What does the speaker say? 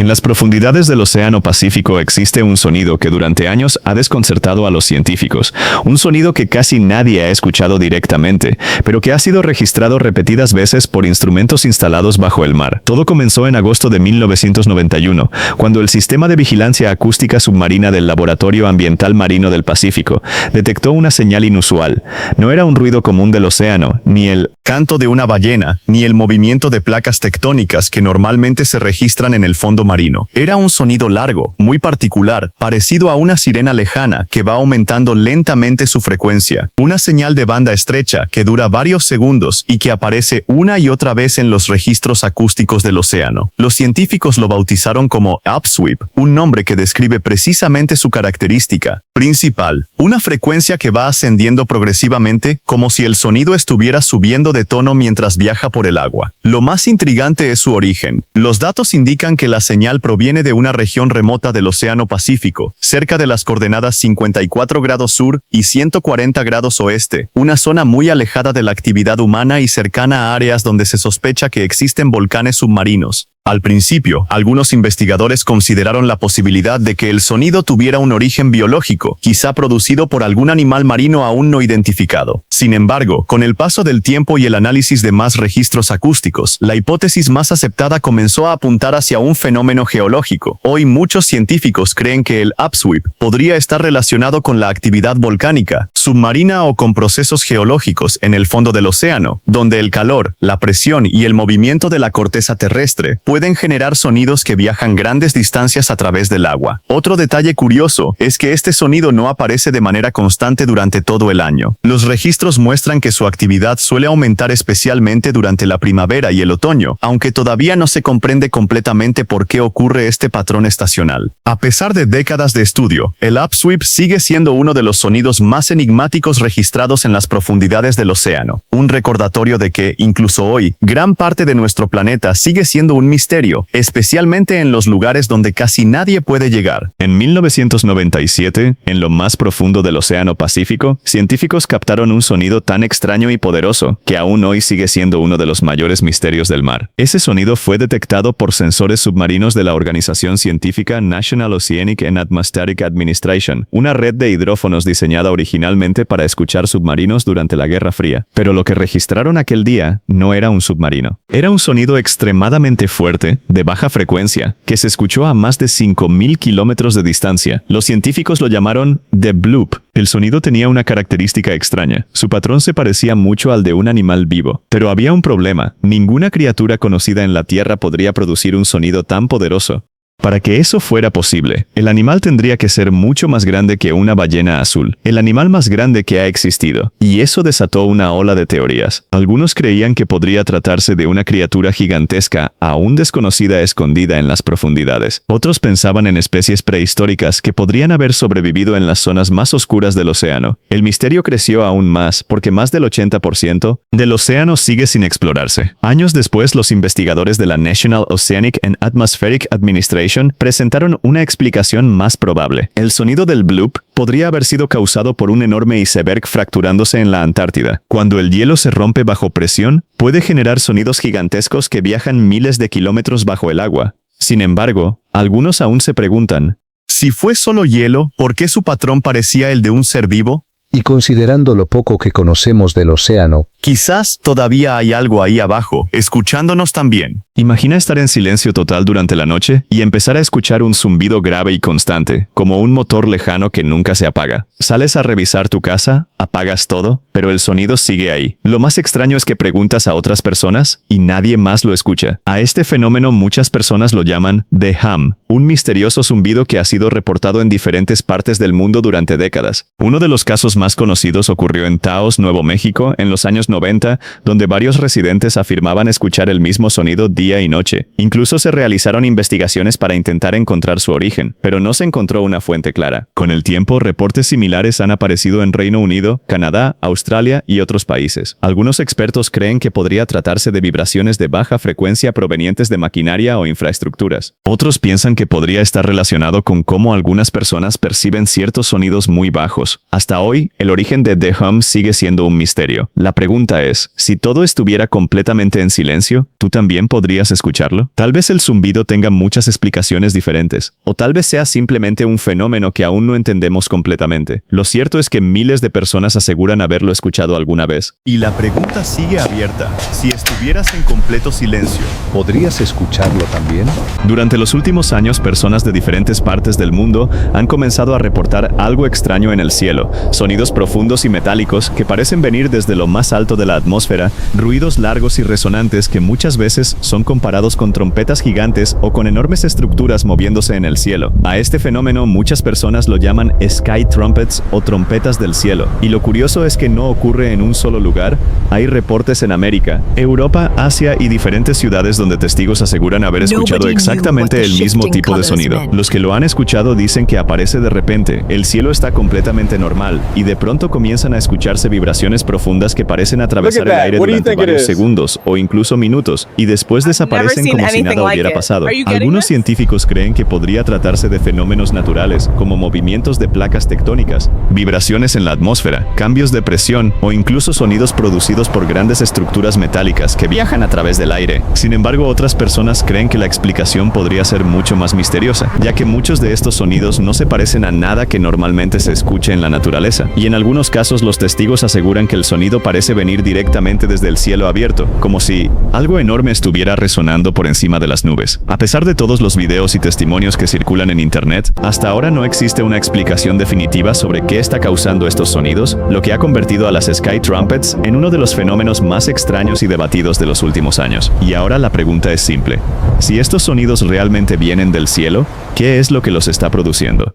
En las profundidades del Océano Pacífico existe un sonido que durante años ha desconcertado a los científicos, un sonido que casi nadie ha escuchado directamente, pero que ha sido registrado repetidas veces por instrumentos instalados bajo el mar. Todo comenzó en agosto de 1991, cuando el Sistema de Vigilancia Acústica Submarina del Laboratorio Ambiental Marino del Pacífico detectó una señal inusual. No era un ruido común del océano, ni el canto de una ballena, ni el movimiento de placas tectónicas que normalmente se registran en el fondo marino. Era un sonido largo, muy particular, parecido a una sirena lejana que va aumentando lentamente su frecuencia. Una señal de banda estrecha que dura varios segundos y que aparece una y otra vez en los registros acústicos del océano. Los científicos lo bautizaron como upsweep, un nombre que describe precisamente su característica principal, una frecuencia que va ascendiendo progresivamente como si el sonido estuviera subiendo de tono mientras viaja por el agua. Lo más intrigante es su origen. Los datos indican que la señal proviene de una región remota del Océano Pacífico, cerca de las coordenadas 54 grados sur y 140 grados oeste, una zona muy alejada de la actividad humana y cercana a áreas donde se sospecha que existen volcanes submarinos. Al principio, algunos investigadores consideraron la posibilidad de que el sonido tuviera un origen biológico, quizá producido por algún animal marino aún no identificado. Sin embargo, con el paso del tiempo y el análisis de más registros acústicos, la hipótesis más aceptada comenzó a apuntar hacia un fenómeno geológico. Hoy muchos científicos creen que el upsweep podría estar relacionado con la actividad volcánica, submarina o con procesos geológicos en el fondo del océano, donde el calor, la presión y el movimiento de la corteza terrestre pueden generar sonidos que viajan grandes distancias a través del agua. Otro detalle curioso es que este sonido no aparece de manera constante durante todo el año. Los registros muestran que su actividad suele aumentar especialmente durante la primavera y el otoño, aunque todavía no se comprende completamente por qué ocurre este patrón estacional. A pesar de décadas de estudio, el upsweep sigue siendo uno de los sonidos más enigmáticos registrados en las profundidades del océano. Un recordatorio de que, incluso hoy, gran parte de nuestro planeta sigue siendo un misterio, especialmente en los lugares donde casi nadie puede llegar. En 1997, en lo más profundo del Océano Pacífico, científicos captaron un sonido tan extraño y poderoso que aún hoy sigue siendo uno de los mayores misterios del mar. Ese sonido fue detectado por sensores submarinos de la organización científica National Oceanic and Atmospheric Administration, una red de hidrófonos diseñada originalmente para escuchar submarinos durante la Guerra Fría. Pero lo que registraron aquel día no era un submarino. Era un sonido extremadamente fuerte, de baja frecuencia, que se escuchó a más de 5.000 kilómetros de distancia. Los científicos lo llamaron The Bloop. El sonido tenía una característica extraña. Su patrón se parecía mucho al de un animal vivo. Pero había un problema. Ninguna criatura conocida en la Tierra podría producir un sonido tan poderoso. Para que eso fuera posible, el animal tendría que ser mucho más grande que una ballena azul, el animal más grande que ha existido, y eso desató una ola de teorías. Algunos creían que podría tratarse de una criatura gigantesca, aún desconocida escondida en las profundidades. Otros pensaban en especies prehistóricas que podrían haber sobrevivido en las zonas más oscuras del océano. El misterio creció aún más porque más del 80% del océano sigue sin explorarse. Años después, los investigadores de la National Oceanic and Atmospheric Administration presentaron una explicación más probable. El sonido del bloop podría haber sido causado por un enorme iceberg fracturándose en la Antártida. Cuando el hielo se rompe bajo presión, puede generar sonidos gigantescos que viajan miles de kilómetros bajo el agua. Sin embargo, algunos aún se preguntan, si fue solo hielo, ¿por qué su patrón parecía el de un ser vivo? Y considerando lo poco que conocemos del océano, quizás todavía hay algo ahí abajo, escuchándonos también. Imagina estar en silencio total durante la noche y empezar a escuchar un zumbido grave y constante, como un motor lejano que nunca se apaga. Sales a revisar tu casa, apagas todo, pero el sonido sigue ahí. Lo más extraño es que preguntas a otras personas y nadie más lo escucha. A este fenómeno muchas personas lo llaman The Hum, un misterioso zumbido que ha sido reportado en diferentes partes del mundo durante décadas. Uno de los casos más conocidos ocurrió en Taos, Nuevo México, en los años 90, donde varios residentes afirmaban escuchar el mismo sonido día y noche. Incluso se realizaron investigaciones para intentar encontrar su origen, pero no se encontró una fuente clara. Con el tiempo, reportes similares han aparecido en Reino Unido, Unido, Canadá, Australia y otros países. Algunos expertos creen que podría tratarse de vibraciones de baja frecuencia provenientes de maquinaria o infraestructuras. Otros piensan que podría estar relacionado con cómo algunas personas perciben ciertos sonidos muy bajos. Hasta hoy, el origen de The Hum sigue siendo un misterio. La pregunta es, si todo estuviera completamente en silencio, ¿tú también podrías escucharlo? Tal vez el zumbido tenga muchas explicaciones diferentes, o tal vez sea simplemente un fenómeno que aún no entendemos completamente. Lo cierto es que miles de personas aseguran haberlo escuchado alguna vez. Y la pregunta sigue abierta. Si estuvieras en completo silencio, ¿podrías escucharlo también? Durante los últimos años, personas de diferentes partes del mundo han comenzado a reportar algo extraño en el cielo, sonidos profundos y metálicos que parecen venir desde lo más alto de la atmósfera, ruidos largos y resonantes que muchas veces son comparados con trompetas gigantes o con enormes estructuras moviéndose en el cielo. A este fenómeno muchas personas lo llaman sky trumpets o trompetas del cielo, y lo curioso es que no ocurre en un solo lugar. Hay reportes en América, Europa, Asia y diferentes ciudades donde testigos aseguran haber escuchado exactamente el mismo tipo de sonido. Los que lo han escuchado dicen que aparece de repente, el cielo está completamente normal, y de pronto comienzan a escucharse vibraciones profundas que parecen atravesar el aire durante varios segundos o incluso minutos, y después desaparecen como si nada hubiera pasado. Algunos científicos creen que podría tratarse de fenómenos naturales, como movimientos de placas tectónicas, vibraciones en la atmósfera, cambios de presión o incluso sonidos producidos por grandes estructuras metálicas que viajan a través del aire. Sin embargo, otras personas creen que la explicación podría ser mucho más misteriosa, ya que muchos de estos sonidos no se parecen a nada que normalmente se escuche en la naturaleza, y en algunos casos los testigos aseguran que el sonido parece venir directamente desde el cielo abierto, como si algo enorme estuviera resonando por encima de las nubes. A pesar de todos los videos y testimonios que circulan en internet, hasta ahora no existe una explicación definitiva sobre qué está causando estos sonidos, lo que ha convertido a las Sky Trumpets en uno de los fenómenos más extraños y debatidos de los últimos años. Y ahora la pregunta es simple. Si estos sonidos realmente vienen del cielo, ¿qué es lo que los está produciendo?